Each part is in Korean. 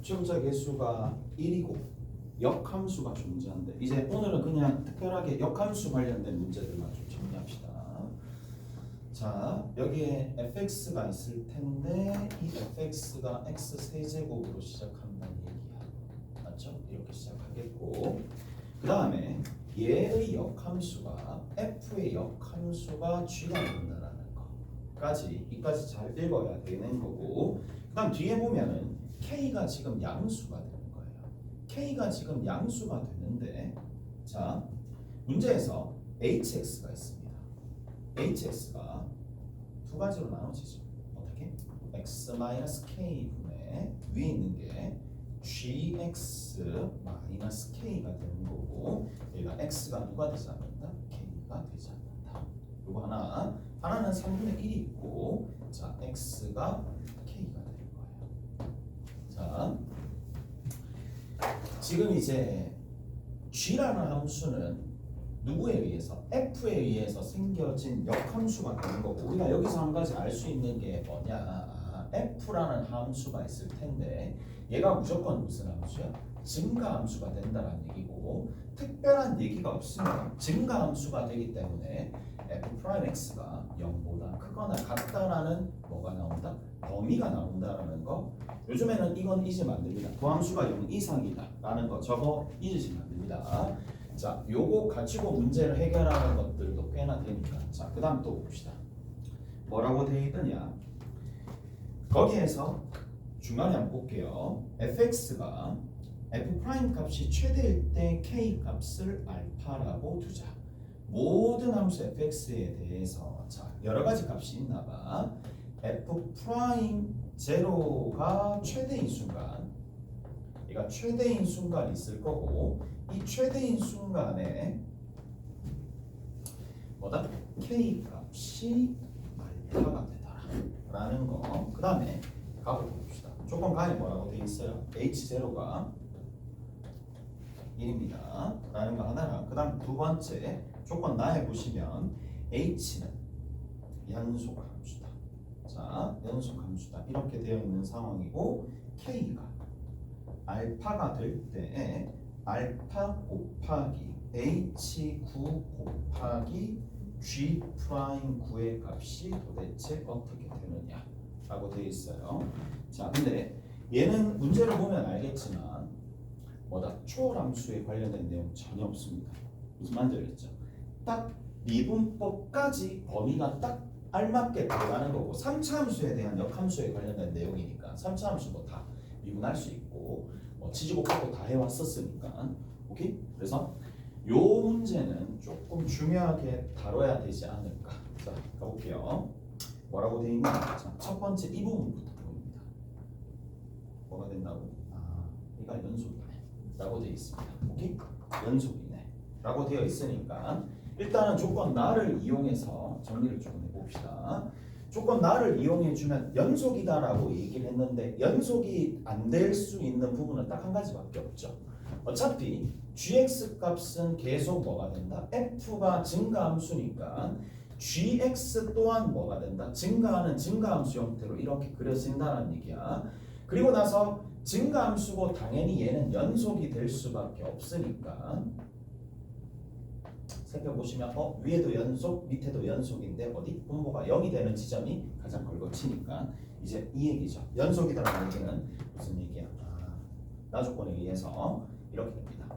최고차 개수가 1이고 역함수가 존재한대. 이제 오늘은 그냥 특별하게 역함수 관련된 문제들만 좀 정리합시다. 자, 여기에 fx가 있을 텐데 이 fx가 x 세제곱으로 시작한다는 얘기야. 맞죠? 이렇게 시작하겠고, 그 다음에 얘의 역함수가 f의 역함수가 g가 된다라는 거까지, 이까지 잘 읽어야 되는 거고, 그 다음 뒤에 보면은 k가 지금 양수가 되는 거예요. k가 지금 양수가 되는데, 자, 문제에서 hx가 있습니다. hx가 두 가지로 나눠지죠. 어떻게? x-k 분의 위에 있는 게 gx-k가 되는 거고, 여기가 x가 누가 되지 않는다? k가 되지 않는다. 요거 하나는 3분의 1이 있고, 자, x가 k가 되는 거예요. 자, 지금 이제 g라는 함수는 누구에 의해서? f에 의해서 생겨진 역함수가 되는 거고, 우리가 여기서 한 가지 알 수 있는 게 뭐냐? f라는 함수가 있을 텐데 얘가 무조건 무슨 함수야? 증가함수가 된다는 얘기고, 특별한 얘기가 없으면 증가함수가 되기 때문에 f'x가 0보다 크거나 같다라는 뭐가 나온다? 범위가 나온다라는 거. 요즘에는 이건 잊으면 안 됩니다. 구함수가 0 이상이다 라는 거, 저거 잊으시면 안 됩니다. 자, 요거 가지고 문제를 해결하는 것들도 꽤나 되니까. 자, 그 다음 또 봅시다. 뭐라고 되어 있느냐? 거기에서 중간에 한번 볼게요. fx가 f' 값이 최대일 때 k 값을 알파라고 두자. 모든 함수 fx에 대해서 자, 여러 가지 값이 있나 봐. f' 제로가 최대인 순간, 얘가 최대인 순간이 있을 거고, 이 최대인 순간에 뭐다? k 값이 알파가 되더라라는 거. 그 다음에 값을 봅시다. 조건 가에 뭐라고 되어 있어요? h0가 1입니다 라는 거 하나랑, 그 다음 두 번째 조건 나에 보시면 h는 연속 함수다. 자, 연속 함수다 이렇게 되어 있는 상황이고, k가 알파가 될 때 알파 곱하기 h9 곱하기 g'9의 값이 도대체 어떻게 되느냐 라고 되어 있어요. 자, 근데 얘는 문제를 보면 알겠지만 뭐다? 초월함수에 관련된 내용 전혀 없습니다. 무슨 말인지 알겠죠? 딱 미분법까지 범위가 딱 알맞게 들어가는 거고, 3차 함수에 대한 역함수에 관련된 내용이니까 3차 함수도 다 미분할 수 있고, 지지곱하고 다 해왔었으니까. 오케이? 그래서 요 문제는 조금 중요하게 다뤄야 되지 않을까. 자, 가볼게요. 뭐라고 되어 있냐? 자, 첫 번째 이 부분부터 보입니다. 뭐가 된다고? 얘가 연속이네 라고 되어 있습니다. 오케이? 연속이네 라고 되어 있으니까 일단은 조건 나를 이용해서 정리를 좀 해봅시다. 조건 나를 이용해주면 연속이다 라고 얘기를 했는데, 연속이 안 될 수 있는 부분은 딱 한 가지밖에 없죠. 어차피 gx 값은 계속 뭐가 된다? f가 증가함수니까 gx 또한 뭐가 된다? 증가하는 증가함수 형태로 이렇게 그려진다는 얘기야. 그리고 나서 증가함수고 당연히 얘는 연속이 될 수밖에 없으니까, 살펴보시면 위에도 연속, 밑에도 연속인데 어디? 분모가 0이 되는 지점이 가장 걸거치니까 이제 이 얘기죠. 연속이다라는 얘기는 무슨 얘기야? 나 조건에 의해서 이렇게 됩니다.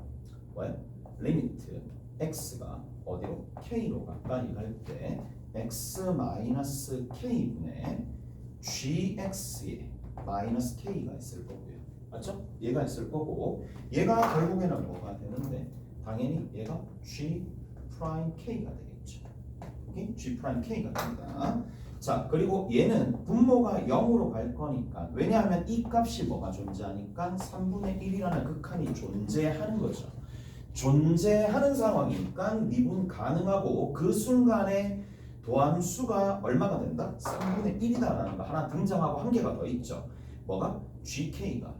뭐야? 리미트 x가 어디로? k로 가까이 갈 때 x-k 분의 gx에 마이너스 k가 있을 거고요. 맞죠? 얘가 있을 거고, 얘가 결국에는 뭐가 되는데, 당연히 얘가 g'(k가) 되겠죠. 오케이? g'(k가) 됩니다. 자, 그리고 얘는 분모가 0으로 갈 거니까, 왜냐하면 이 값이 뭐가 존재하니까 3분의 1이라는 극한이 존재하는 거죠. 존재하는 상황이니까 미분 가능하고, 그 순간에 도함수가 얼마가 된다? 3분의 1이다라는 거 하나 등장하고 한 개가 더 있죠. 뭐가? gk가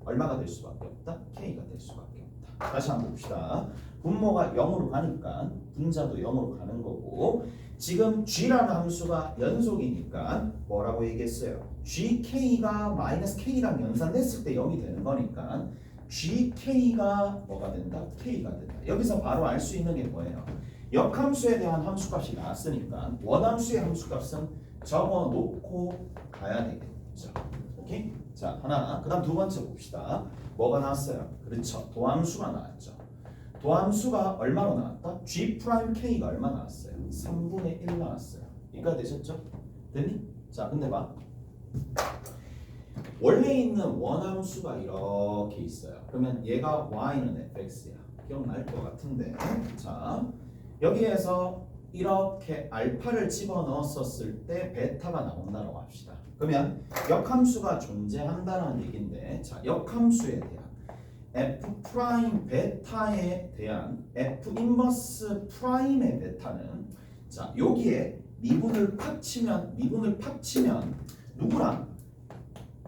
얼마가 될 수밖에 없다? k가 될 수밖에 없다. 다시 한번 봅시다. 분모가 0으로 가니까 분자도 0으로 가는 거고 지금 g라는 함수가 연속이니까 뭐라고 얘기했어요? gk가 마이너스 k랑 연산됐을 때 0이 되는 거니까 gk가 뭐가 된다? k가 된다. 여기서 바로 알 수 있는 게 뭐예요? 역함수에 대한 함수값이 나왔으니까 원함수의 함수값은 적어놓고 가야 되겠죠. 오케이? 자, 하나. 그 다음 두 번째 봅시다. 뭐가 나왔어요? 그렇죠. 도함수가 나왔죠. 도함수가 얼마로 나왔다? G'K가 얼마 나왔어요? 3분의 1 나왔어요. 이거 되셨죠? 됐니? 자, 근데 봐. 원래 있는 원함수가 이렇게 있어요. 그러면 얘가 y는 fx야. 기억날 것 같은데. 자, 여기에서 이렇게 알파를 집어넣었을 때 베타가 나온다고 합시다. 그러면 역함수가 존재한다는 얘기인데, 자, 역함수에 대한 f 프라임 베타에 대한 f 인버스 프라임의 베타는 자 여기에 미분을 팍치면 누구랑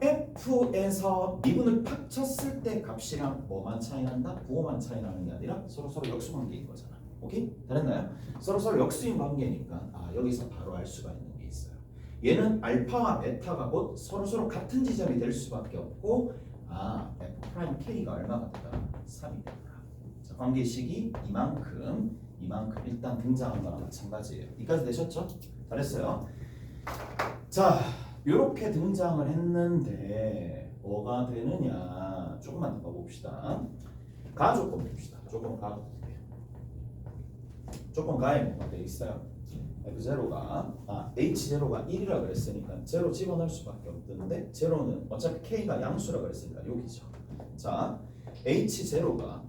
f에서 미분을 팍 쳤을 때 값이랑 뭐만 차이 난다? 부호만 차이 나는 게 아니라 서로 역수 관계인 거잖아. 오케이? 됐나요? 서로 역수인 관계니까 여기서 바로 알 수가 있는 게 있어요. 얘는 알파와 베타가 곧 서로 같은 지점이 될 수밖에 없고 F'K가 얼마가 되더라? 3이 되더라. 자, 관계식이 이만큼 일단 등장한 거랑 마찬가지예요. 여기까지 되셨죠? 잘했어요. 자, 이렇게 등장을 했는데 뭐가 되느냐? 조금만 더 봅시다. 가조건 봅시다. 조건 가에 뭐가 돼 있어요? F0가 H0가 1이라 그랬으니까 0 집어넣을 수밖에 없는데 0는 어차피 K가 양수라 그랬으니까 여기죠. 자, H0가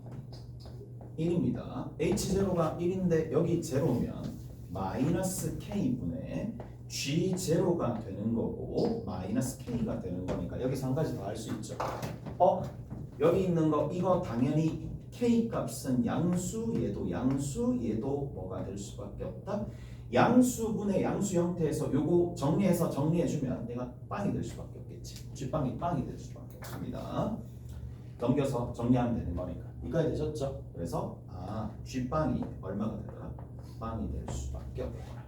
1입니다. H0가 1인데 여기 0면 마이너스 K분의 G0가 되는 거고 마이너스 K가 되는 거니까 여기서 한 가지 더 할 수 있죠. 여기 있는 거 이거 당연히 K 값은 양수, 얘도 양수, 얘도 뭐가 될 수밖에 없다. 양수분의 양수 형태에서 요거 정리해주면 내가 빵이 될 수밖에 없겠지. G빵이 빵이 될 수밖에 없습니다. 넘겨서 정리하면 되는 거니까. 이거 되셨죠? 그래서 G빵이 얼마가 되더라? 빵이 될 수밖에 없더라.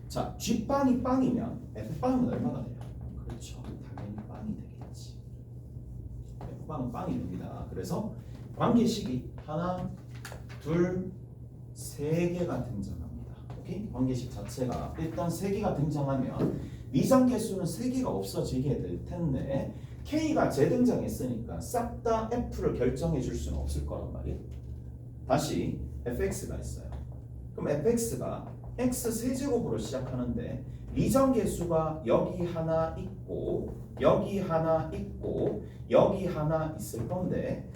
자, G빵이 빵이면 F빵은 얼마가 돼요? 그렇죠. 당연히 빵이 되겠지. F빵은 빵이 됩니다. 그래서 관계식이 하나, 둘, 세 개가 등장합니다. 오케이? 관계식 자체가 일단 세 개가 등장하면 미상계수는 세 개가 없어지게 될 텐데 K가 재등장했으니까 싹 다 F를 결정해 줄 수는 없을 거란 말이에요. 다시 fx가 있어요. 그럼 fx가 x 세제곱으로 시작하는데 미정계수가 여기 하나 있고 여기 하나 있고 여기 하나 있을 건데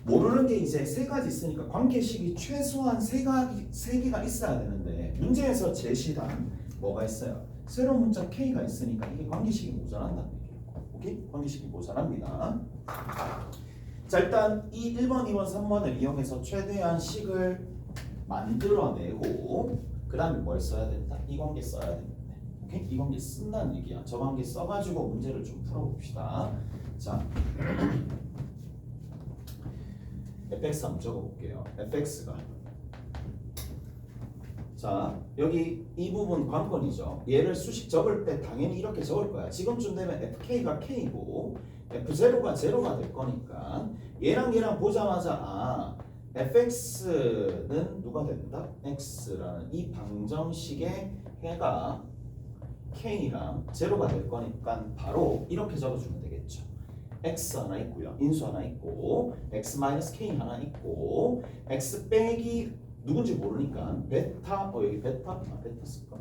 모르는 게 이제 세 가지 있으니까 관계식이 최소한 세 개가 있어야 되는데 문제에서 제시한 뭐가 있어요? 새로운 문자 k가 있으니까 이게 관계식이 모자란다는 얘기예요. 오케이? 관계식이 모자랍니다. 자, 일단 이 1번, 2번, 3번을 이용해서 최대한 식을 만들어내고 그 다음에 뭘 써야 된다? 이 관계 써야 되는데 오케이? 이 관계 쓴다는 얘기야. 저 관계 써가지고 문제를 좀 풀어봅시다. 자, fx 한번 적어볼게요. fx가 자 여기 이 부분 관건이죠. 얘를 수식 적을 때 당연히 이렇게 적을 거야. 지금쯤 되면 fk가 k고 f0가 0가 될 거니까 얘랑 보자마자 fx는 누가 된다? x라는 이 방정식의 해가 k랑 0가 될 거니까 바로 이렇게 적어주면 되겠죠. x 하나 있고요. 인수 하나 있고 x-k 하나 있고 x 빼기 누군지 모르니까 베타 여기 베타 쓸까?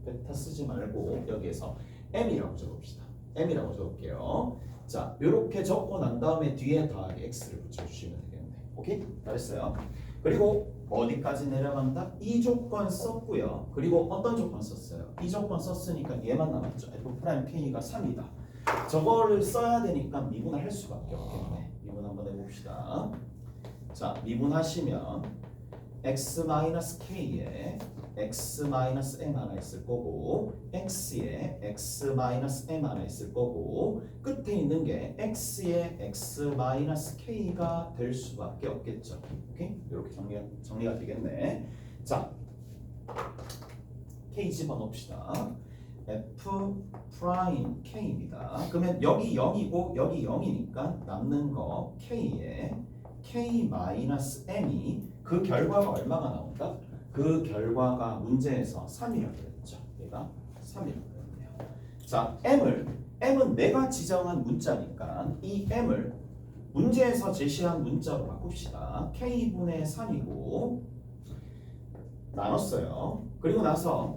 베타 쓰지 말고 여기에서 m이라고 적읍시다. m이라고 적을게요. 자, 이렇게 적고 난 다음에 뒤에 더하기 x를 붙여주시면 되겠네. 오케이? 잘했어요. 그리고 어디까지 내려간다? 이 조건 썼고요. 그리고 어떤 조건 썼어요? 이 조건 썼으니까 얘만 남았죠. f'k가 3이다. 저거를 써야 되니까 미분을 할 수밖에 없겠네. 미분 한번 해봅시다. 자, 미분하시면 x-k에 x-m 하나 있을 거고 x에 x 마이너스 m 하나 있을 거고 끝에 있는 게 x의 x 마이너스 k가 될 수밖에 없겠죠. 오케이? 이렇게 정리가 되겠네. 자, k 집어넣읍시다. f 프라임 k입니다. 그러면 여기 0이고 여기 0이니까 남는 거 k에 k 마이너스 m이 그 결과가 얼마가 나온다? 그 결과가 문제에서 3이라고 그랬죠. 얘가 3이라고 그랬네요. 자, m은 내가 지정한 문자니까 이 m을 문제에서 제시한 문자로 바꿉시다. k분의 3이고 나눴어요. 그리고 나서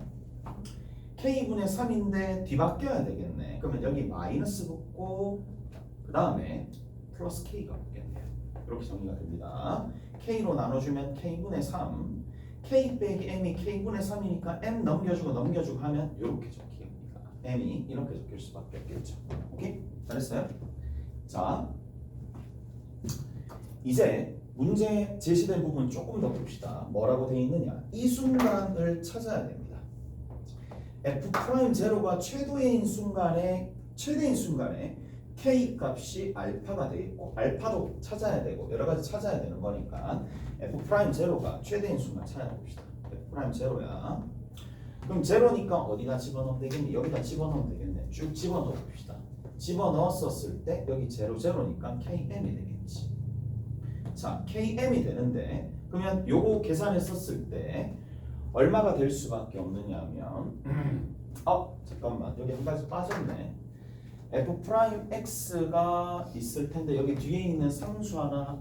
k분의 3인데 뒤바뀌어야 되겠네. 그러면 여기 마이너스 붙고 그 다음에 플러스 k가 붙겠네요. 이렇게 정리가 됩니다. k로 나눠주면 k분의 3 k 빼기 m이 k분의 3이니까 m 넘겨주고 하면 이렇게 적힙니다. m이 이렇게 적힐 수밖에 없겠죠. 오케이? 잘했어요? 자, 이제 문제 제시된 부분 조금 더 봅시다. 뭐라고 되어 있느냐? 이 순간을 찾아야 됩니다. f'0가 최대인 순간에 k 값이 알파가 되겠고 알파도 찾아야 되고 여러 가지 찾아야 되는 거니까 f'0가 최대인 순간 찾아봅시다. f'0야. 그럼 제로니까 어디다 집어넣으면 되겠니? 여기다 집어넣으면 되겠네. 쭉 집어넣어 봅시다. 집어넣었을 때 여기 제로니까 km이 되겠지. 자, km이 되는데 그러면 요거 계산했었을 때 얼마가 될 수밖에 없느냐 하면 잠깐만 여기 한 가지 빠졌네. f'x가 있을 텐데 여기 뒤에 있는 상수 하나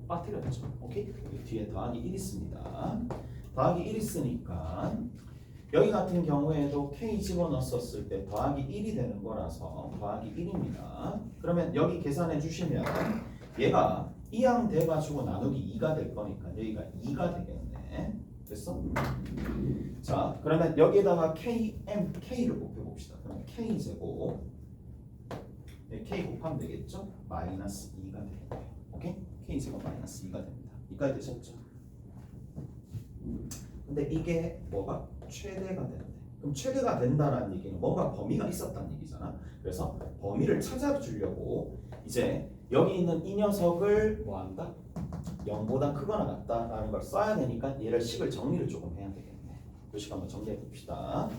빠뜨렸죠. 오케이? 여기 뒤에 더하기 1 있습니다. 더하기 1 있으니까 여기 같은 경우에도 k 집어넣었을 때 더하기 1이 되는 거라서 더하기 1입니다. 그러면 여기 계산해 주시면 얘가 이항 돼가지고 나누기 2가 될 거니까 여기가 2가 되겠네. 됐어? 자, 그러면 여기에다가 k를 곱해봅시다. 그러면 k제곱 k 곱하면 되겠죠? 마이너스 2가 되겠네요. 오케이? k제곱 마이너스 2가 됩니다. 이까지 되셨죠? 근데 이게 뭐가? 최대가 되는데 그럼 최대가 된다는 얘기는 뭔가 범위가 있었다는 얘기잖아. 그래서 범위를 찾아주려고 이제 여기 있는 이 녀석을 뭐한다? 0보다 크거나 같다라는 걸 써야 되니까 얘를 식을 정리를 조금 해야 되겠네. 요 식 한번 정리해 봅시다.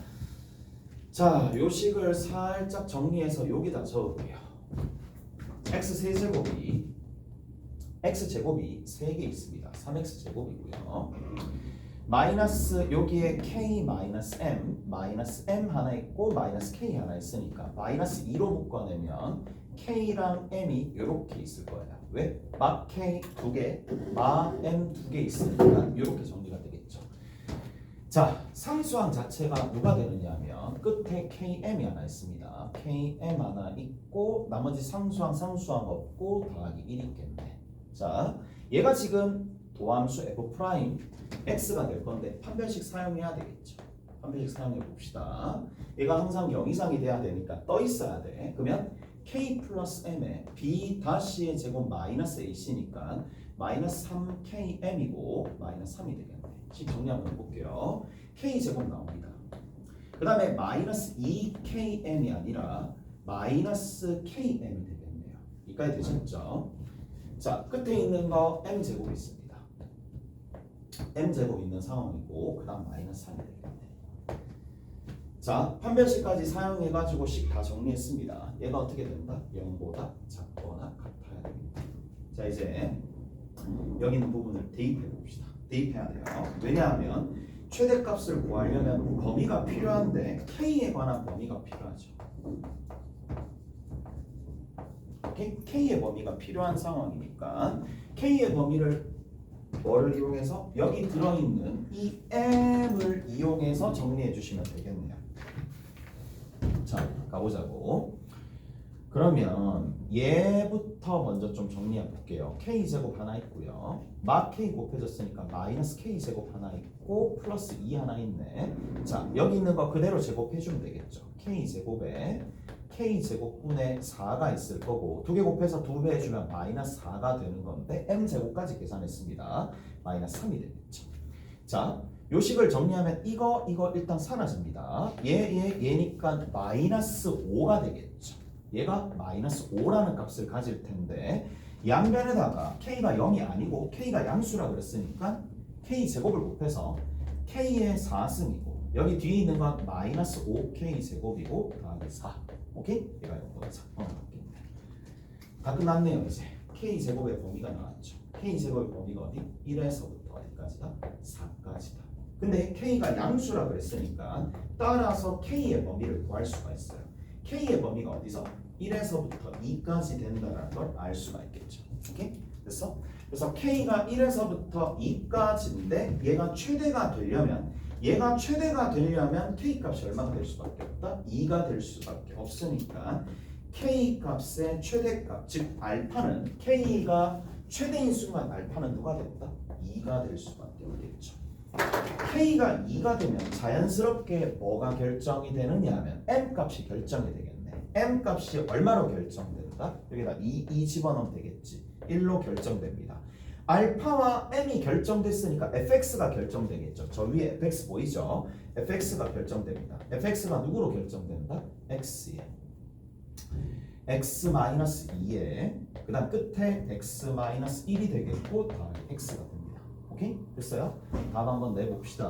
자, 요 식을 살짝 정리해서 여기다 적을게요. x제곱이 3개 있습니다. 3x제곱이고요. 마이너스 여기에 k 마이너스 m 하나 있고 마이너스 k 하나 있으니까 마이너스 2로 묶어내면 k랑 m이 이렇게 있을 거예요. 왜? 마 k 2개, 마 m 2개 있으니까 이렇게 정리가 되겠죠. 자, 상수항 자체가 누가 되느냐 하면 끝에 km이 하나 있습니다. km 하나 있고 나머지 상수항 없고 더하기 1 있겠네. 자, 얘가 지금 도함수 f 프라임 x가 될 건데 판별식 사용해야 되겠죠. 판별식 사용해 봅시다. 얘가 항상 0 이상이 돼야 되니까 떠 있어야 돼. 그러면 k 플러스 m에 b 다시의 제곱 마이너스 ac니까 마이너스 3km이고 마이너스 3이 되겠네. 식 정리 한번 해볼게요. k 제곱 나옵니다. 그 다음에 마이너스 2km이 아니라 마이너스 km이 되겠네요. 여기까지 되셨죠? 자, 끝에 있는 거 m 제곱이 있습니다. m 제곱 있는 상황이고 그 다음 마이너스 3이 되겠네. 자, 판별식까지 사용해가지고 식 다 정리했습니다. 얘가 어떻게 된다? 0보다 작거나 같아야 됩니다. 자, 이제 여기 있는 부분을 대입해 봅시다. 대입해야 돼요. 왜냐하면 최대값을 구하려면 범위가 필요한데 k에 관한 범위가 필요하죠. k의 범위가 필요한 상황이니까 k의 범위를 뭐를 이용해서 여기 들어있는 이 m을 이용해서 정리해 주시면 되겠네요. 자, 가보자고. 그러면 얘부터 먼저 좀 정리해 볼게요. k제곱 하나 있고요. 마 k 곱해졌으니까 마이너스 k제곱 하나 있고 플러스 2 하나 있네. 자, 여기 있는 거 그대로 제곱해주면 되겠죠. k제곱에 k제곱분의 4가 있을 거고 2개 곱해서 2배 해주면 마이너스 4가 되는 건데 m제곱까지 계산했습니다. 마이너스 3이 되겠죠. 자, 요 식을 정리하면 이거 일단 사라집니다. 얘니까 마이너스 5가 되겠죠. 얘가 마이너스 5라는 값을 가질 텐데 양변에다가 k가 0이 아니고 k가 양수라 그랬으니까 k제곱을 곱해서 k의 4승이고 여기 뒤에 있는 건 마이너스 5k 제곱이고 더하기 4. 오케이? 얘가 0보다 작거나 같겠네. 다 끝났네요. 이제 k제곱의 범위가 나왔죠. k제곱의 범위가 어디? 1에서부터 어디까지다? 4까지다. 근데 k가 양수라 그랬으니까 따라서 k의 범위를 구할 수가 있어요. k의 범위가 어디서? 1에서부터 2까지 된다는 걸 알 수가 있겠죠. 오케이? 됐어? 그래서 k가 1에서부터 2까지인데 얘가 최대가 되려면 k 값이 얼마가 될 수밖에 없다? 2가 될 수밖에 없으니까 k 값의 최대값, 즉 알파는 k가 최대인 순간 알파는 누가 됐다? 2가 될 수밖에 없겠죠. k가 2가 되면 자연스럽게 뭐가 결정이 되느냐 하면 m 값이 결정이 되겠네. m 값이 얼마로 결정된다? 여기다 2 집어넣으면 되겠지. 1로 결정됩니다. 알파와 m이 결정됐으니까 fx가 결정되겠죠. 저 위에 fx 보이죠? fx가 결정됩니다. fx가 누구로 결정된다? x에 x-2에 그 다음 끝에 x-1이 되겠고 다음에 x가 됩니다. 오케이? 됐어요? 답 한번 내봅시다.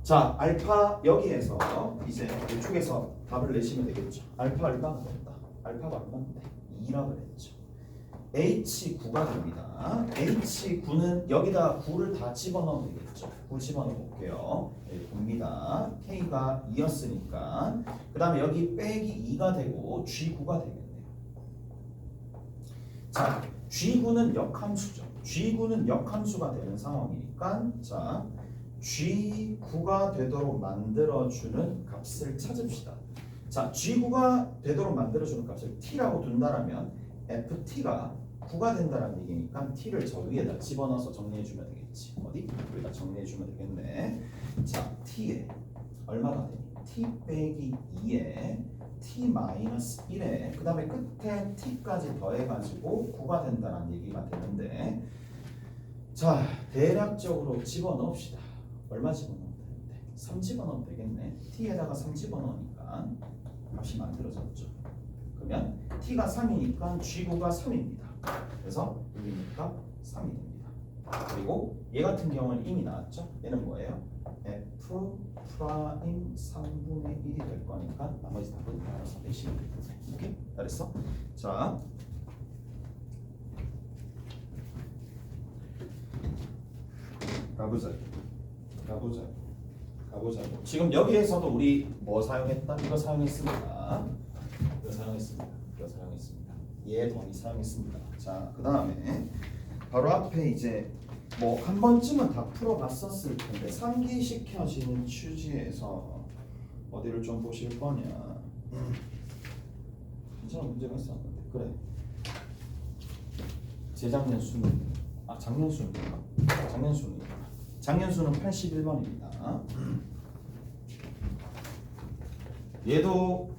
자, 알파 여기에서 이제 이쪽에서 답을 내시면 되겠죠. 알파 얼마가 된다? 알파가 얼마인데? 2라 그랬죠. H9가 됩니다. H9는 여기다 9를 다 집어넣으면 되겠죠. 9 집어넣어 볼게요. 여기 봅니다. K가 2였으니까 그 다음에 여기 빼기 2가 되고 G9가 되겠네요. 자, G9는 역함수죠. G9는 역함수가 되는 상황이니까 자, G9가 되도록 만들어주는 값을 찾읍시다. 자, G9가 되도록 만들어주는 값을 T라고 둔다라면 FT가 9가 된다는 얘기니까 T를 저 위에다 집어넣어서 정리해주면 되겠지. 어디? 여기다 정리해주면 되겠네. 자, T에 얼마가 되니? T 빼기 2에 T 마이너스 1에 그 다음에 끝에 T까지 더해가지고 9가 된다는 얘기가 되는데 자, 대략적으로 집어넣읍시다. 얼마 집어넣으면 되는데? 3 집어넣으면 되겠네. T에다가 3 집어넣으니까 값이 만들어졌죠. 그러면 T가 3이니까 G9가 3입니다. 그래서 여기니까 3이 됩니다. 그리고 얘 같은 경우는 이미 나왔죠. 얘는 뭐예요? F 프라임 3분의 1이 될 거니까 나머지 답은 알아서 내시면 됩니다. 오케이? 잘했어? 자, 가보자. 지금 여기에서도 우리 뭐 사용했다? 이거 사용했습니다. 얘 범위 사용했습니다. 자, 그 다음에 바로 앞에 이제 뭐 한 번쯤은 다 풀어봤었을 텐데 상기시켜지는 취지에서 어디를 좀 보실 거냐? 괜찮아, 문제가 있었는데 그래. 재작년 수능, 작년 수능인가? 작년 수능 81번입니다. 얘도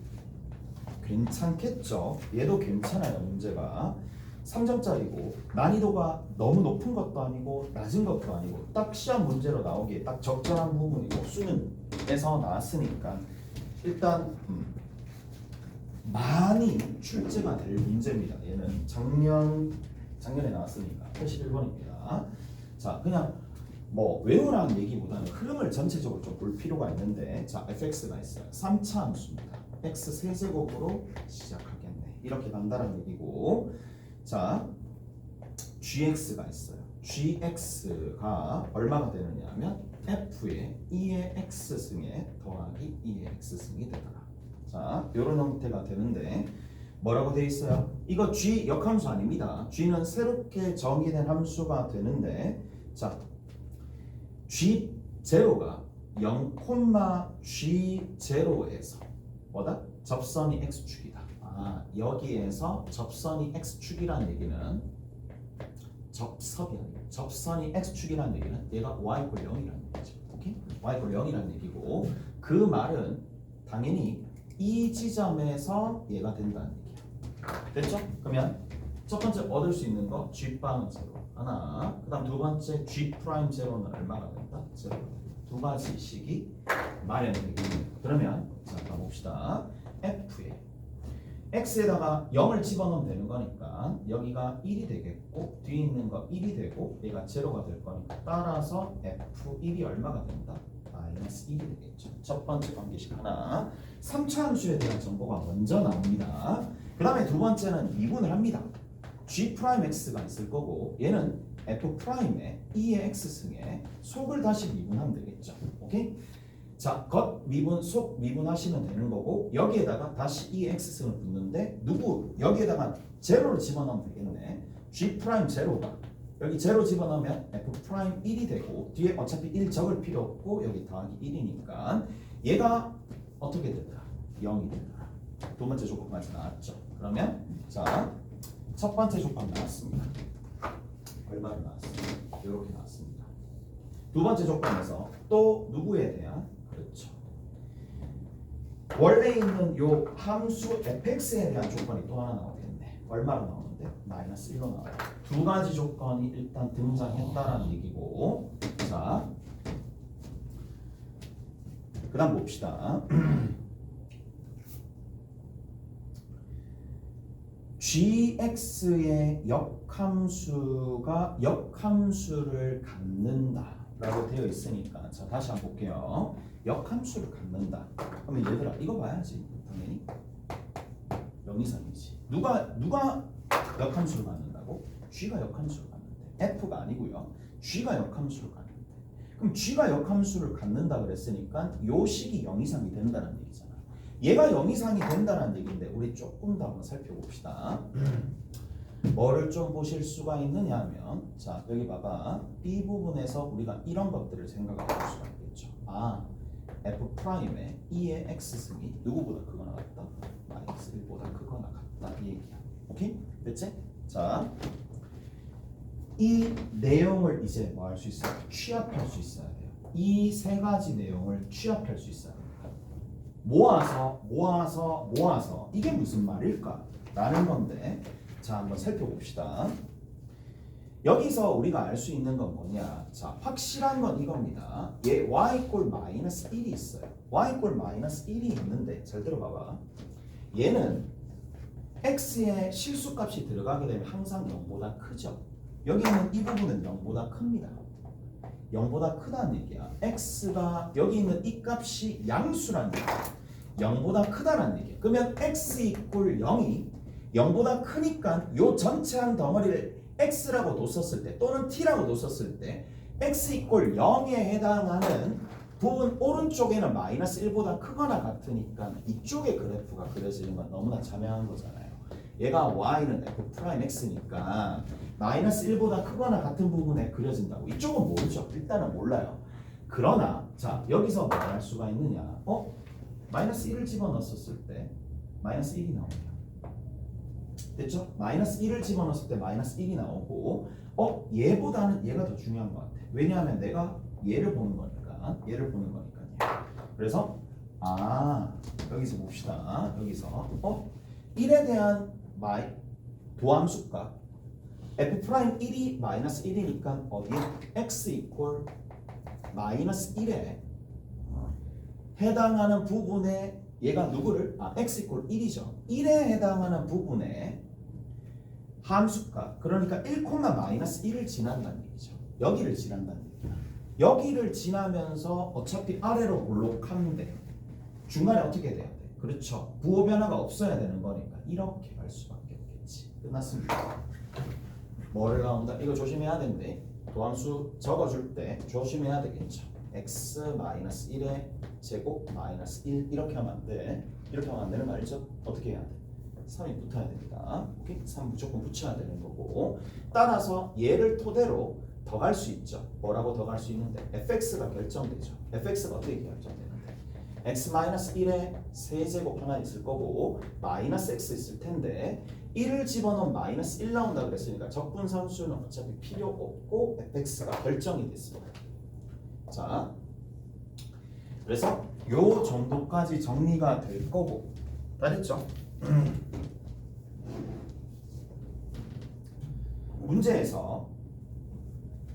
괜찮겠죠? 얘도 괜찮아요. 문제가 3점짜리고 난이도가 너무 높은 것도 아니고 낮은 것도 아니고 딱 시험 문제로 나오기에 딱 적절한 부분이고 수능에서 나왔으니까 일단 많이 출제가 될 문제입니다. 얘는 작년에 나왔으니까 81번입니다. 자, 그냥 뭐 외우라는 얘기보다는 흐름을 전체적으로 좀 볼 필요가 있는데 자, fx가 있어요. 3차 함수입니다. x 세제곱으로 시작하겠네. 이렇게 간다는 얘기고 자, gx가 있어요. gx가 얼마가 되느냐 하면 f의 2의 x승에 더하기 2의 x승이 되더라. 자, 이런 형태가 되는데 뭐라고 되어 있어요? 이거 g 역함수 아닙니다. g는 새롭게 정의된 함수가 되는데 자, g0가 0,g0에서 뭐다? 접선이 x축이다. 여기에서 접선이 x축이라는 얘기는 접선이 x축이라는 얘기는 얘가 y = 0이라는 얘기죠. 오케이? y = 0이라는 얘기고 그 말은 당연히 이 지점에서 얘가 된다는 얘기야. 됐죠? 그러면 첫 번째 얻을 수 있는 거 g빵은 0, 하나. 그 다음 두 번째 G 프라임 제로는 얼마가 된다? 제로. 두 가지 식이 마련되겠네요. 그러면 자 가봅시다. F에 x에다가 0을 집어넣으면 되는 거니까 여기가 1이 되겠고 뒤에 있는 거 1이 되고 얘가 제로가 될 거니까 따라서 f1이 얼마가 된다? 마이너스 1이 되겠죠. 첫 번째 관계식 하나. 3차 함수에 대한 정보가 먼저 나옵니다. 그 다음에 두 번째는 미분을 합니다. g 프라임 x가 있을 거고 얘는 f 프라임의 2의 x승에 속을 다시 미분하면 되겠죠. 오케이? 자, 겉 미분, 속 미분하시면 되는 거고 여기에다가 다시 이 x승을 붙는데 누구? 여기에다가 제로를 집어넣으면 되겠네. g 프라임 제로가 여기 제로 집어넣으면 f 프라임 1이 되고 뒤에 어차피 1 적을 필요 없고 여기 더하기 1이니까 얘가 어떻게 된다? 0이 된다. 두 번째 조건까지 나왔죠. 그러면 자, 첫 번째 조건 나왔습니다. 얼마로 나왔습니다? 이렇게 나왔습니다. 두 번째 조건에서 또 누구에 대한 그렇죠. 원래 있는 요 함수 fx에 대한 조건이 또 하나 나오겠네. 얼마로 나오는데? 마이너스 1로 나와요. 두 가지 조건이 일단 등장했다라는 얘기고 자, 그 다음 봅시다. gx의 역함수가 역함수를 갖는다 라고 되어 있으니까 자 다시 한번 볼게요. 역함수를 갖는다. 그러면 얘들아 이거 봐야지. 당연히 0 이상이지. 누가 역함수를 갖는다고? g가 역함수를 갖는데 f가 아니고요. g가 역함수를 갖는데 그럼 g가 역함수를 갖는다 그랬으니까 요 식이 0 이상이 된다는 얘기잖아. 얘가 0 이상이 된다는 얘기인데 우리 조금 더 한번 살펴봅시다. 뭐를 좀 보실 수가 있느냐 하면 자 여기 봐봐. B 부분에서 우리가 이런 것들을 생각해 볼 수가 있겠죠. 아 F 프라임의 2의 x승이 누구보다 크거나 같다? 마이너스 1보다 크거나 같다 이 얘기야. 오케이? 됐지? 자 이 내용을 이제 뭐 할 수 있어요? 취합할 수 있어야 돼요. 이 세 가지 내용을 취합할 수 있어야 돼요. 모아서 이게 무슨 말일까? 라는 건데 자 한번 살펴봅시다. 여기서 우리가 알 수 있는 건 뭐냐? 자 확실한 건 이겁니다. 얘 y 꼴 마이너스 1이 있어요. y 꼴 마이너스 1이 있는데 잘 들어봐봐. 얘는 x의 실수값이 들어가게 되면 항상 0보다 크죠. 여기 있는 이 부분은 0보다 큽니다. 0보다 크다는 얘기야. x가 여기 있는 이 값이 양수라는 얘기야. 0보다 크다는 얘기야. 그러면 x 이꼴 0이 0보다 크니까 요 전체 한 덩어리를 x라고 뒀었을 때 또는 t라고 뒀었을 때 x 이꼴 0에 해당하는 부분 오른쪽에는 마이너스 1보다 크거나 같으니까 이쪽의 그래프가 그려지는 건 너무나 자명한 거잖아요. 얘가 y는 f 프라임 x니까 마이너스 1보다 크거나 같은 부분에 그려진다고. 이쪽은 모르죠. 일단은 몰라요. 그러나 자 여기서 뭐 할 수가 있느냐? 마이너스 1을 집어넣었을 때 마이너스 1이 나옵니다. 됐죠? 마이너스 1을 집어넣었을 때 마이너스 1이 나오고 얘보다는 얘가 더 중요한 것 같아. 왜냐하면 내가 얘를 보는 거니까. 그래서 여기서 봅시다. 여기서 1에 대한 도함수가 f 프라임 1이 마이너스 1이니까 어디에 x 이퀄 마이너스 1에 해당하는 부분에 얘가 누구를 x 이퀄 1이죠. 1에 해당하는 부분에 함수가 그러니까 1, 마이너스 1을 지난다는 얘기죠. 여기를 지난다는 얘기야. 여기를 지나면서 어차피 아래로 볼록하면 돼. 중간에 어떻게 돼야 돼? 그렇죠. 부호 변화가 없어야 되는 거니까 이렇게 갈 수밖에 없겠지. 끝났습니다. 뭐를 나온다? 이거 조심해야 된대. 도함수 적어줄 때 조심해야 되겠죠. x-1의 제곱 마이너스 1 이렇게 하면 안 돼. 이렇게 하면 안 되는 거 알죠? 어떻게 해야 돼? 3이 붙어야 됩니다. 오케이? 3 무조건 붙여야 되는 거고 따라서 얘를 토대로 더 갈 수 있죠. 뭐라고 더 갈 수 있는데? fx가 결정되죠. fx가 어떻게 결정되는데? x-1에 세제곱 하나 있을 거고 마이너스 x 있을 텐데 1을 집어넣으면 마이너스 1 나온다 그랬으니까 적분상수는 어차피 필요 없고 fx가 결정이 됐습니다. 자, 그래서 요 정도까지 정리가 될 거고 다 됐죠? 문제에서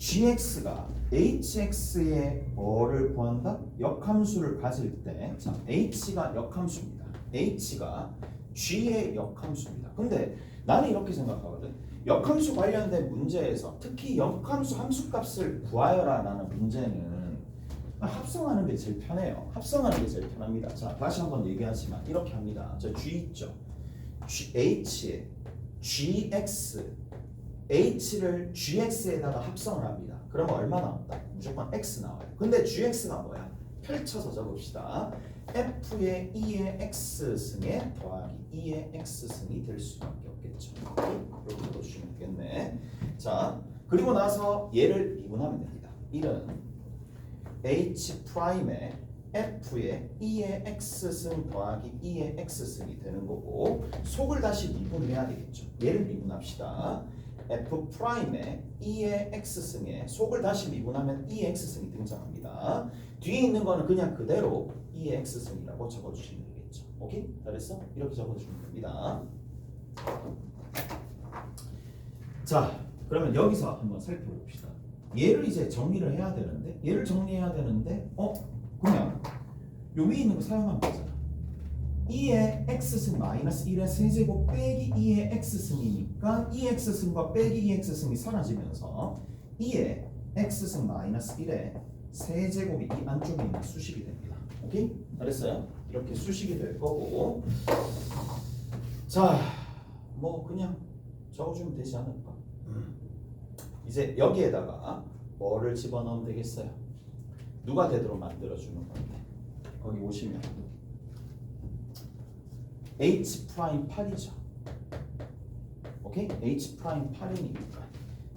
gx가 hx의 뭐를 구한다? 역함수를 가질 때, 자, h가 역함수입니다. h가 g의 역함수입니다. 근데 나는 이렇게 생각하거든. 역함수 관련된 문제에서 특히 역함수 함수값을 구하여라 라는 문제는 합성하는 게 제일 편해요. 합성하는 게 제일 편합니다. 자, 다시 한번 얘기하지만 이렇게 합니다. 저 g 있죠. h에 gx h를 gx에다가 합성을 합니다. 그러면 얼마 나온다? 무조건 x 나와요. 근데 gx가 뭐야? 펼쳐서 적읍시다. f의 2의 x승에 더하기 2의 x승이 될 수밖에 없겠죠. 이렇게 넣어주시면 되겠네. 자, 그리고 나서 얘를 미분하면 됩니다. 1은 h'에 f의 2의 x승 더하기 2의 x승이 되는 거고, 속을 다시 미분을 해야 되겠죠. 얘를 미분합시다. f'에 2의 x승에 속을 다시 미분하면 2의 x승이 등장합니다. 뒤에 있는 거는 그냥 그대로 2의 x승이라고 적어주시면 되겠죠. 오케이? 잘했어? 이렇게 적어주시면 됩니다. 자, 그러면 여기서 한번 살펴봅시다. 얘를 이제 정리를 해야 되는데, 얘를 정리해야 되는데, 그냥 요 위에 있는 거 사용하면 되잖아. 2의 x승 마이너스 1의 세제곱 빼기 2의 x승이니까 2x승과 빼기 2x승이 사라지면서 2의 x승 마이너스 1의 세제곱이 이 안쪽에 있는 수식이 됩니다. 오케이? 잘했어요? 이렇게 수식이 될 거고, 자, 뭐 그냥 적어주면 되지 않을까? 이제 여기에다가 뭐를 집어넣으면 되겠어요? 누가 되도록 만들어주는 건데, 거기 오시면 H'8이죠. 오케이? H'8이니까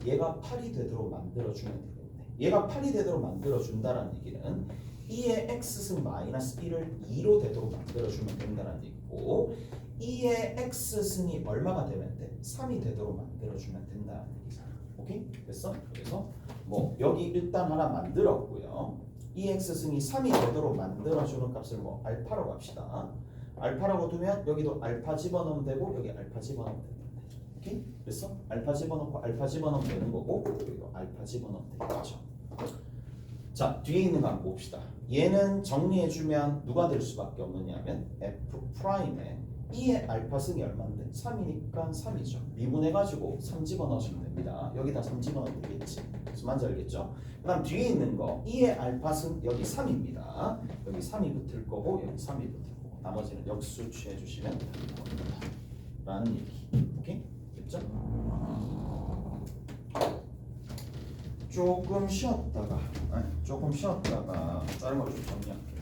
얘가 8이 되도록 만들어주면 되겠네. 얘가 8이 되도록 만들어준다는 얘기는 2의 x승 마이너스 1을 2로 되도록 만들어주면 된다는 얘기고, 2의 x승이 얼마가 되면 돼? 3이 되도록 만들어주면 된다는 얘기잖아. 오케이? 됐어? 그래서 뭐 여기 일단 하나 만들었고요. 2x승이 3이 되도록 만들어주는 값을 뭐 알파로 갑시다. 알파라고 두면 여기도 알파 집어넣으면 되고 여기 알파 집어넣으면 되는데. 오케이? 됐어? 알파 집어넣고 알파 집어넣으면 되는 거고 여기도 알파 집어넣으면 되겠죠. 자, 뒤에 있는 거 한번 봅시다. 얘는 정리해주면 누가 될 수밖에 없느냐면 F'에 2의 알파승이 얼마인데? 3이니까 3이죠. 미분해가지고 3 집어넣으시면 됩니다. 여기다 3 집어넣으면 되겠지. 무슨 말인지 알겠죠? 그 다음 뒤에 있는 거 2의 알파승 여기 3입니다. 여기 3이 붙을 거고 여기 3이 붙을 거고 나머지는 역수 취해주시면 됩니다. 라는 얘기. 오케이? 됐죠? 조금 쉬었다가 다른 걸 좀 정리할게요.